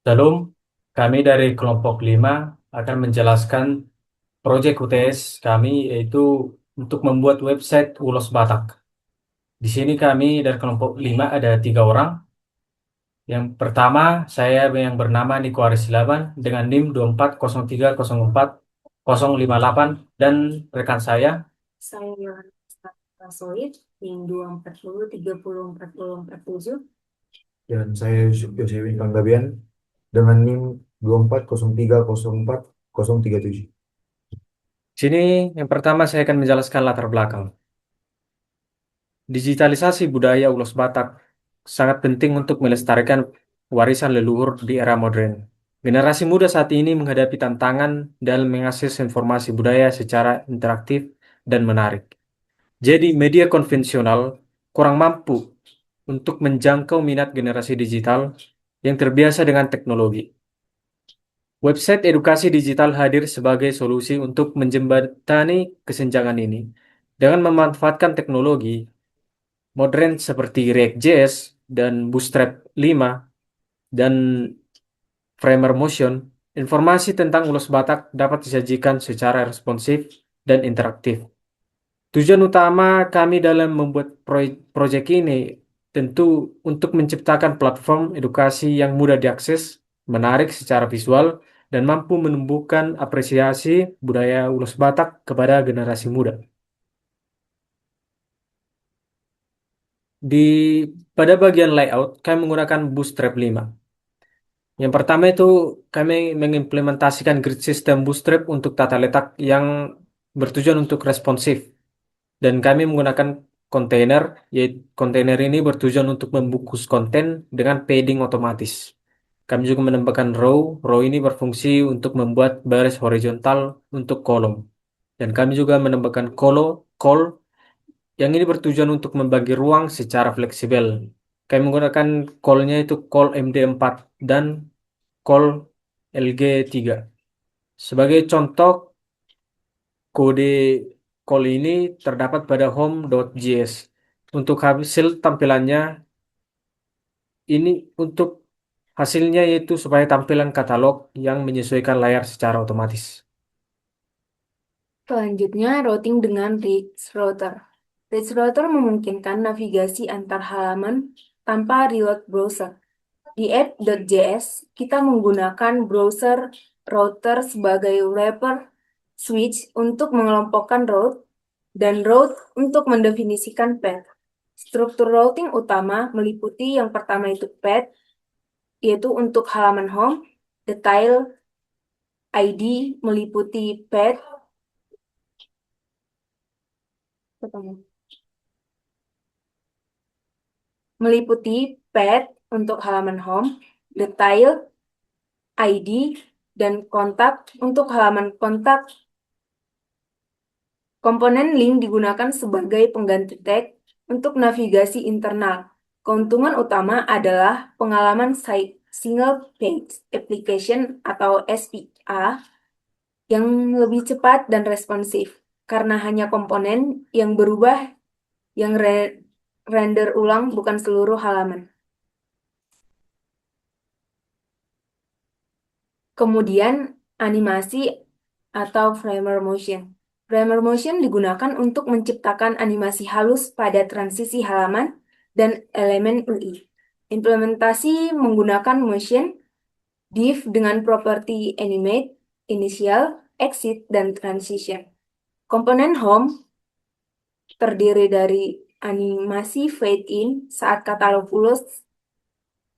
Lalu kami dari kelompok 5 akan menjelaskan proyek UTS kami yaitu untuk membuat website Ulos Batak. Di sini kami dari kelompok 5 ada 3 orang. Yang pertama saya yang bernama Niko Arisilaban dengan NIM 240304 058 dan rekan saya Yohanes Solid NIM 240304047. Dan saya Yosewin Panggabean dengan NIM 240304 037. Sini yang pertama saya akan menjelaskan latar belakang. Digitalisasi budaya Ulos Batak sangat penting untuk melestarikan warisan leluhur di era modern. Generasi muda saat ini menghadapi tantangan dalam mengakses informasi budaya secara interaktif dan menarik. Jadi media konvensional kurang mampu untuk menjangkau minat generasi digital yang terbiasa dengan teknologi. Website edukasi digital hadir sebagai solusi untuk menjembatani kesenjangan ini dengan memanfaatkan teknologi modern seperti React.js dan Bootstrap 5 dan Framer Motion. Informasi tentang Ulos Batak dapat disajikan secara responsif dan interaktif. Tujuan utama kami dalam membuat proyek ini tentu untuk menciptakan platform edukasi yang mudah diakses, menarik secara visual, dan mampu menumbuhkan apresiasi budaya Ulos Batak kepada generasi muda. Di pada bagian layout, kami menggunakan Bootstrap 5. Yang pertama itu kami mengimplementasikan grid system Bootstrap untuk tata letak yang bertujuan untuk responsif. Dan kami menggunakan kontainer, yaitu kontainer ini bertujuan untuk membungkus konten dengan padding otomatis. Kami juga menambahkan row. Row ini berfungsi untuk membuat baris horizontal untuk kolom. Dan kami juga menambahkan call yang ini bertujuan untuk membagi ruang secara fleksibel. Kami menggunakan call-nya itu call MD4 dan call LG3. Sebagai contoh, kode call ini terdapat pada home.js. Untuk hasil tampilannya, ini untuk hasilnya yaitu supaya tampilan katalog yang menyesuaikan layar secara otomatis. Selanjutnya, routing dengan Rich Router. Rich Router memungkinkan navigasi antar halaman tanpa reload browser. Di app.js, kita menggunakan browser router sebagai wrapper switch untuk mengelompokkan route dan route untuk mendefinisikan path. Struktur routing utama meliputi yang pertama itu path, yaitu untuk halaman home, detail ID meliputi path, untuk halaman home, detail ID, dan kontak untuk halaman kontak. Komponen link digunakan sebagai pengganti tag untuk navigasi internal. Keuntungan utama adalah pengalaman site Single Page Application atau SPA yang lebih cepat dan responsif karena hanya komponen yang berubah yang render ulang bukan seluruh halaman. Kemudian animasi atau Framer Motion. Framer Motion digunakan untuk menciptakan animasi halus pada transisi halaman dan elemen UI. Implementasi menggunakan motion, div dengan properti animate, initial, exit, dan transition. Komponen home terdiri dari animasi fade in saat katalog Ulos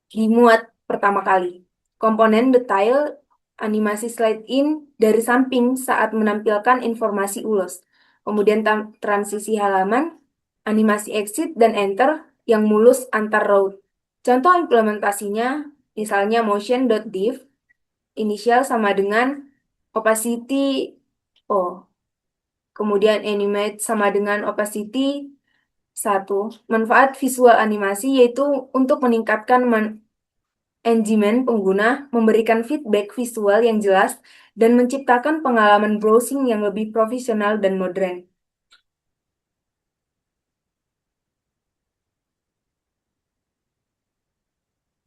dimuat pertama kali. Komponen detail animasi slide in dari samping saat menampilkan informasi ulos. Kemudian transisi halaman, animasi exit dan enter yang mulus antar route. Contoh implementasinya misalnya motion.div initial sama dengan opacity O. Kemudian animate sama dengan opacity 1. Manfaat visual animasi yaitu untuk meningkatkan engagement pengguna, memberikan feedback visual yang jelas, dan menciptakan pengalaman browsing yang lebih profesional dan modern.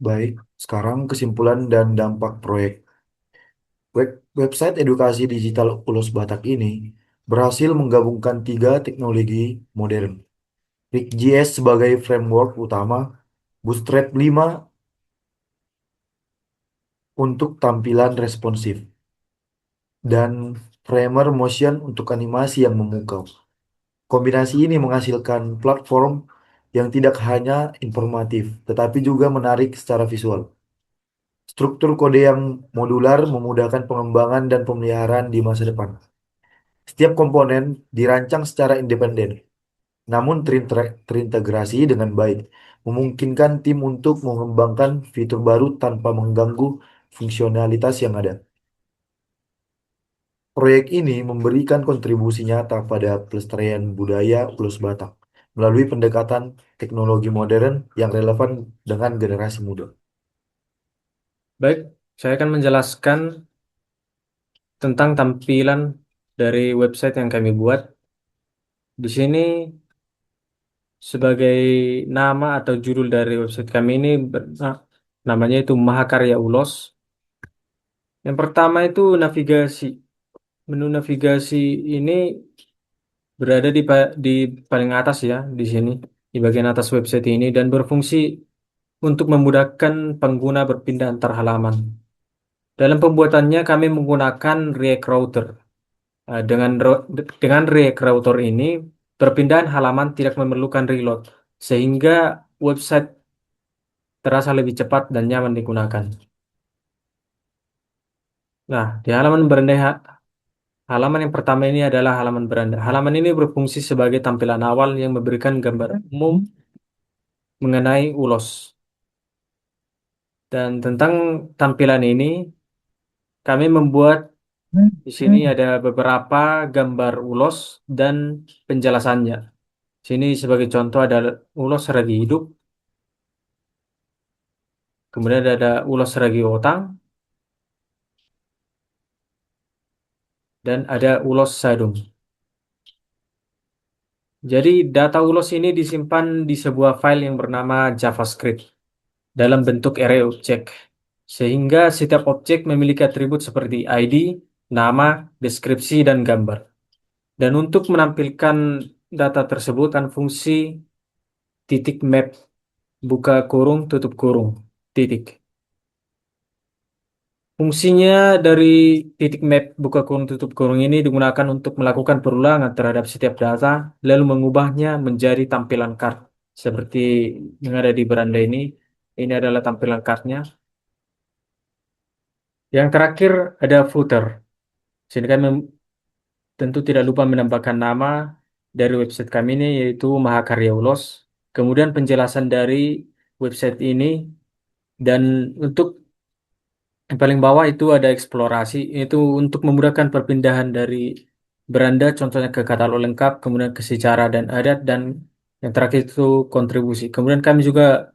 Baik, sekarang kesimpulan dan dampak proyek. Website edukasi digital Ulos Batak ini berhasil menggabungkan tiga teknologi modern. RigJS sebagai framework utama, Bootstrap 5 untuk tampilan responsif, dan Framer Motion untuk animasi yang memukau. Kombinasi ini menghasilkan platform yang tidak hanya informatif, tetapi juga menarik secara visual. Struktur kode yang modular memudahkan pengembangan dan pemeliharaan di masa depan. Setiap komponen dirancang secara independen, namun terintegrasi dengan baik, memungkinkan tim untuk mengembangkan fitur baru tanpa mengganggu fungsionalitas yang ada. Proyek ini memberikan kontribusi nyata pada pelestarian budaya Ulus Batak melalui pendekatan teknologi modern yang relevan dengan generasi muda. Baik, saya akan menjelaskan tentang tampilan dari website yang kami buat. Di sini sebagai nama atau judul dari website kami ini namanya itu Mahakarya Ulos. Yang pertama itu navigasi. Menu navigasi ini berada di paling atas ya, di sini, di bagian atas website ini dan berfungsi untuk memudahkan pengguna berpindah antar halaman. Dalam pembuatannya kami menggunakan React Router. Dengan React Router ini, perpindahan halaman tidak memerlukan reload, sehingga website terasa lebih cepat dan nyaman digunakan. Nah, di halaman yang pertama ini adalah halaman beranda. Halaman ini berfungsi sebagai tampilan awal yang memberikan gambar umum mengenai ulos. Dan tentang tampilan ini, kami membuat di sini ada beberapa gambar ulos dan penjelasannya. Sini sebagai contoh ada ulos ragi hidup, kemudian ada ulos ragi otang, dan ada ulos sadung. Jadi data ulos ini disimpan di sebuah file yang bernama JavaScript dalam bentuk array object. Sehingga setiap objek memiliki atribut seperti ID, nama, deskripsi, dan gambar. Dan untuk menampilkan data tersebut kan fungsi titik map buka kurung tutup kurung titik. Fungsinya dari titik map buka kurung tutup kurung ini digunakan untuk melakukan perulangan terhadap setiap data lalu mengubahnya menjadi tampilan card seperti yang ada di beranda ini. Ini adalah tampilan cardnya. Yang terakhir ada footer. Sini kami tentu tidak lupa menambahkan nama dari website kami ini yaitu Mahakarya Ulos. Kemudian penjelasan dari website ini dan untuk yang paling bawah itu ada eksplorasi, itu untuk memudahkan perpindahan dari beranda, contohnya ke katalog lengkap, kemudian ke sejarah dan adat, dan yang terakhir itu kontribusi. Kemudian kami juga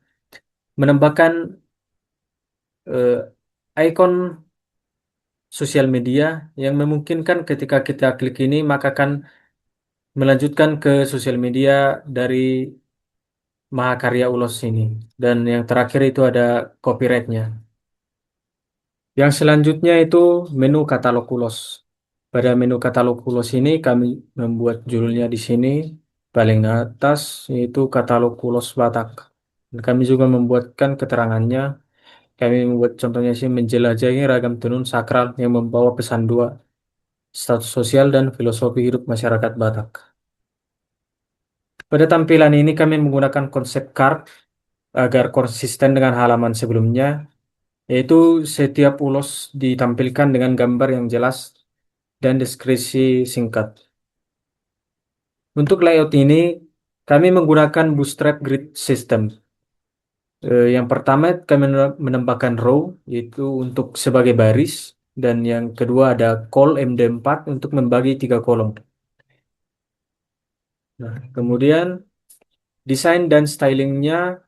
menambahkan ikon sosial media yang memungkinkan ketika kita klik ini maka akan melanjutkan ke sosial media dari Mahakarya Ulos ini. Dan yang terakhir itu ada copyrightnya. Yang selanjutnya itu menu katalog ulos. Pada menu katalog ulos ini kami membuat judulnya di sini paling atas yaitu katalog ulos Batak. Dan kami juga membuatkan keterangannya. Kami membuat contohnya sih menjelajahi ragam tenun sakral yang membawa pesan dua, status sosial dan filosofi hidup masyarakat Batak. Pada tampilan ini kami menggunakan konsep card agar konsisten dengan halaman sebelumnya, yaitu setiap ulos ditampilkan dengan gambar yang jelas dan deskripsi singkat. Untuk layout ini, kami menggunakan Bootstrap Grid System. Yang pertama, kami menambahkan row, yaitu untuk sebagai baris, dan yang kedua ada col MD4 untuk membagi 3 kolom. Nah, kemudian desain dan stylingnya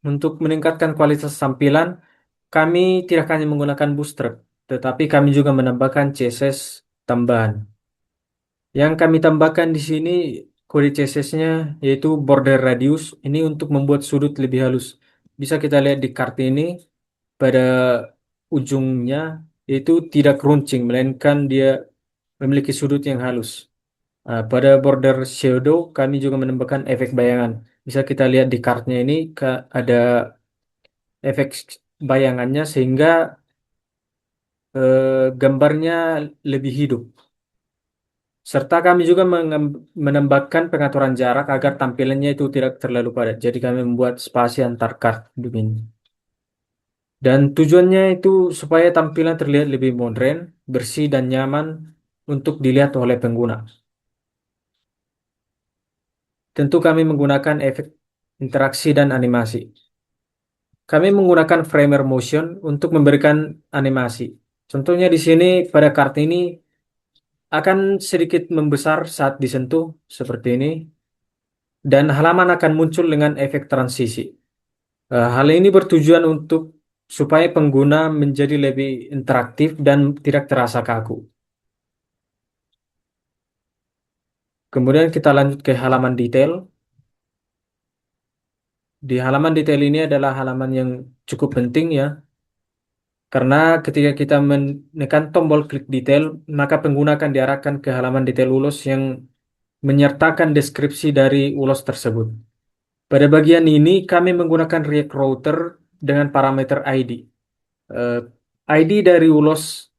untuk meningkatkan kualitas tampilan, kami tidak hanya menggunakan Bootstrap, tetapi kami juga menambahkan CSS tambahan. Yang kami tambahkan di sini kode CSS-nya yaitu border radius ini untuk membuat sudut lebih halus bisa kita lihat di kartu ini pada ujungnya itu tidak runcing, melainkan dia memiliki sudut yang halus. Pada border shadow kami juga menambahkan efek bayangan. Bisa kita lihat di kartnya ini ada efek bayangannya sehingga gambarnya lebih hidup. Serta kami juga menambahkan pengaturan jarak agar tampilannya itu tidak terlalu padat. Jadi kami membuat spasi antar kart begini. Dan tujuannya itu supaya tampilan terlihat lebih modern, bersih, dan nyaman untuk dilihat oleh pengguna. Tentu kami menggunakan efek interaksi dan animasi. Kami menggunakan framer motion untuk memberikan animasi. Contohnya di sini pada kartu ini akan sedikit membesar saat disentuh seperti ini dan halaman akan muncul dengan efek transisi. Hal ini bertujuan untuk supaya pengguna menjadi lebih interaktif dan tidak terasa kaku. Kemudian kita lanjut ke halaman detail. Di halaman detail ini adalah halaman yang cukup penting ya, karena ketika kita menekan tombol klik detail, maka pengguna akan diarahkan ke halaman detail ulos yang menyertakan deskripsi dari ulos tersebut. Pada bagian ini, kami menggunakan React Router dengan parameter ID. Eh, ID dari ulos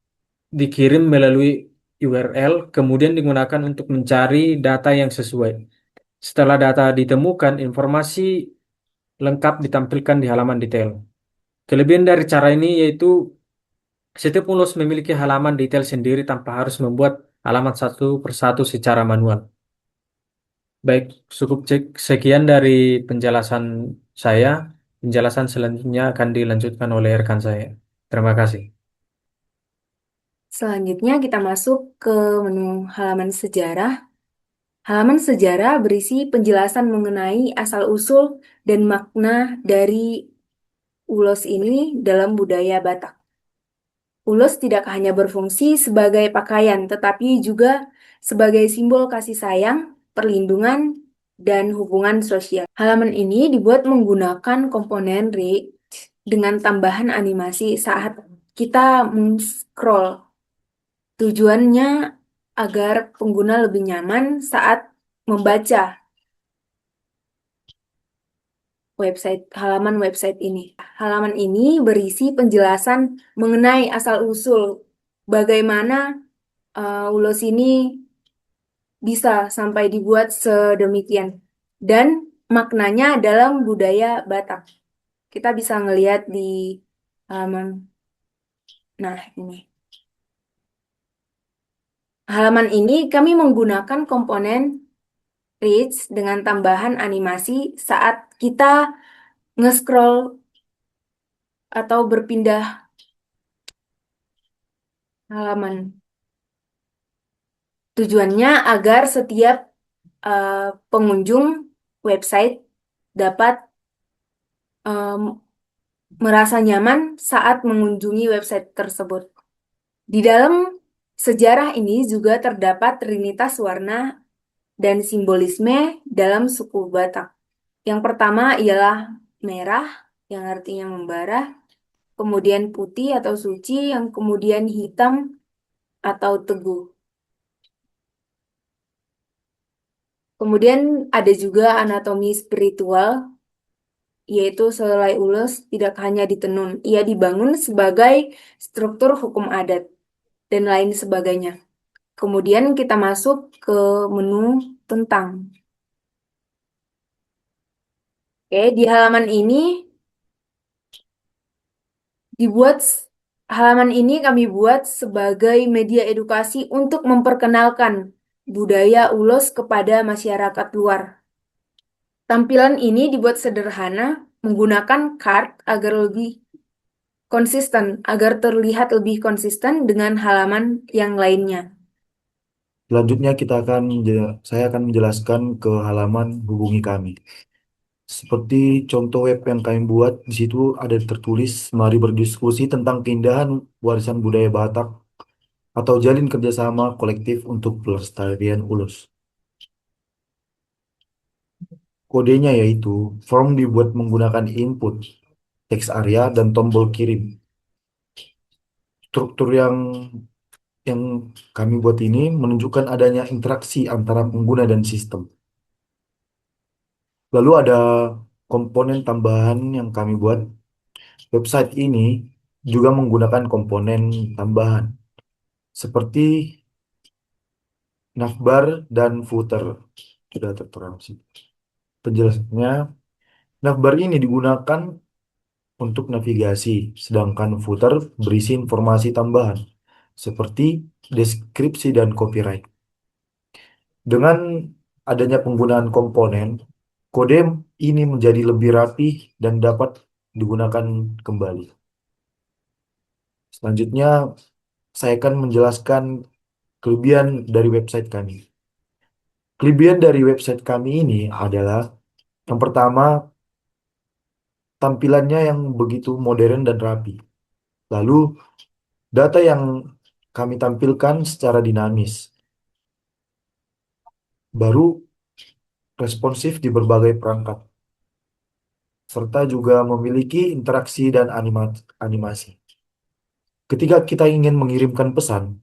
dikirim melalui URL, kemudian digunakan untuk mencari data yang sesuai. Setelah data ditemukan, informasi lengkap ditampilkan di halaman detail. Kelebihan dari cara ini yaitu setiap ulos memiliki halaman detail sendiri tanpa harus membuat halaman satu persatu secara manual. Baik, cukup sekian dari penjelasan saya. Penjelasan selanjutnya akan dilanjutkan oleh rekan saya. Terima kasih. Selanjutnya kita masuk ke menu halaman sejarah. Halaman sejarah berisi penjelasan mengenai asal-usul dan makna dari ulos ini dalam budaya Batak. Ulos tidak hanya berfungsi sebagai pakaian, tetapi juga sebagai simbol kasih sayang, perlindungan, dan hubungan sosial. Halaman ini dibuat menggunakan komponen React dengan tambahan animasi saat kita scroll. Tujuannya agar pengguna lebih nyaman saat membaca halaman website ini. Halaman ini berisi penjelasan mengenai asal-usul bagaimana ulos ini bisa sampai dibuat sedemikian dan maknanya dalam budaya Batak. Kita bisa ngelihat di halaman. Nah, ini. Halaman ini kami menggunakan komponen Reach dengan tambahan animasi saat kita nge-scroll atau berpindah halaman. Tujuannya agar setiap eh, pengunjung website dapat em, merasa nyaman saat mengunjungi website tersebut. Di dalam sejarah ini juga terdapat trinitas warna dan simbolisme dalam suku Batak. Yang pertama ialah merah, yang artinya membara, kemudian putih atau suci, yang kemudian hitam atau teguh. Kemudian ada juga anatomi spiritual, yaitu selai ulos tidak hanya ditenun, ia dibangun sebagai struktur hukum adat dan lain sebagainya. Kemudian kita masuk ke menu tentang. Oke, di halaman ini dibuat halaman ini kami buat sebagai media edukasi untuk memperkenalkan budaya ulos kepada masyarakat luar. Tampilan ini dibuat sederhana menggunakan card agar terlihat lebih konsisten dengan halaman yang lainnya. Selanjutnya saya akan menjelaskan ke halaman hubungi kami. Seperti contoh web yang kami buat, di situ ada tertulis, mari berdiskusi tentang keindahan warisan budaya Batak atau jalin kerjasama kolektif untuk pelestarian ulos. Kodenya yaitu form dibuat menggunakan input teks area, dan tombol kirim. Struktur yang kami buat ini menunjukkan adanya interaksi antara pengguna dan sistem. Lalu ada komponen tambahan yang kami buat. Website ini juga menggunakan komponen tambahan seperti navbar dan footer. Sudah tertera sih. Penjelasannya, navbar ini digunakan untuk navigasi, sedangkan footer berisi informasi tambahan seperti deskripsi dan copyright. Dengan adanya penggunaan komponen, kode ini menjadi lebih rapi dan dapat digunakan kembali. Selanjutnya, saya akan menjelaskan kelebihan dari website kami. Kelebihan dari website kami ini adalah yang pertama, tampilannya yang begitu modern dan rapi. Lalu, data yang kami tampilkan secara dinamis, baru responsif di berbagai perangkat, serta juga memiliki interaksi dan animasi. Ketika kita ingin mengirimkan pesan,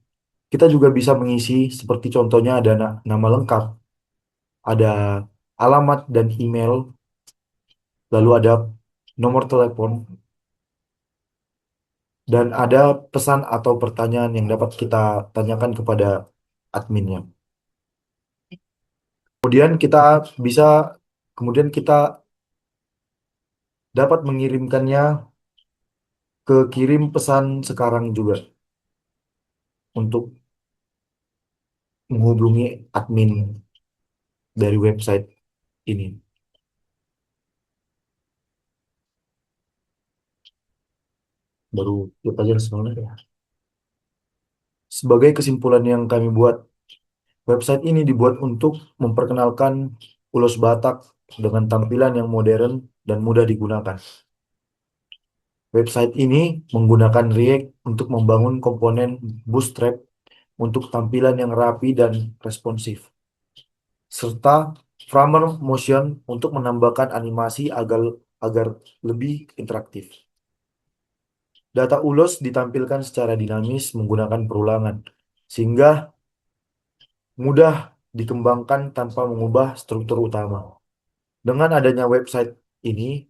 kita juga bisa mengisi seperti contohnya ada nama lengkap, ada alamat dan email, lalu ada nomor telepon, dan ada pesan atau pertanyaan yang dapat kita tanyakan kepada adminnya. Kemudian kita bisa, kemudian kita dapat mengirimkannya ke kirim pesan sekarang juga untuk menghubungi admin dari website ini. Baru kita aja sebenarnya. Sebagai kesimpulan yang kami buat, website ini dibuat untuk memperkenalkan Ulos Batak dengan tampilan yang modern dan mudah digunakan. Website ini menggunakan React untuk membangun komponen Bootstrap untuk tampilan yang rapi dan responsif, serta Framer Motion untuk menambahkan animasi agar lebih interaktif. Data ulos ditampilkan secara dinamis menggunakan perulangan, sehingga mudah dikembangkan tanpa mengubah struktur utama. Dengan adanya website ini,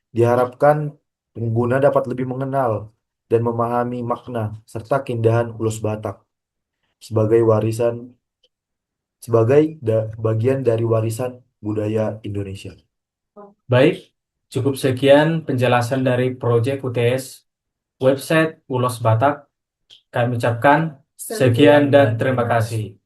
diharapkan pengguna dapat lebih mengenal dan memahami makna serta keindahan ulos Batak sebagai bagian dari warisan budaya Indonesia. Baik, cukup sekian penjelasan dari proyek UTS website Ulos Batak. Kami ucapkan sekian dan terima kasih.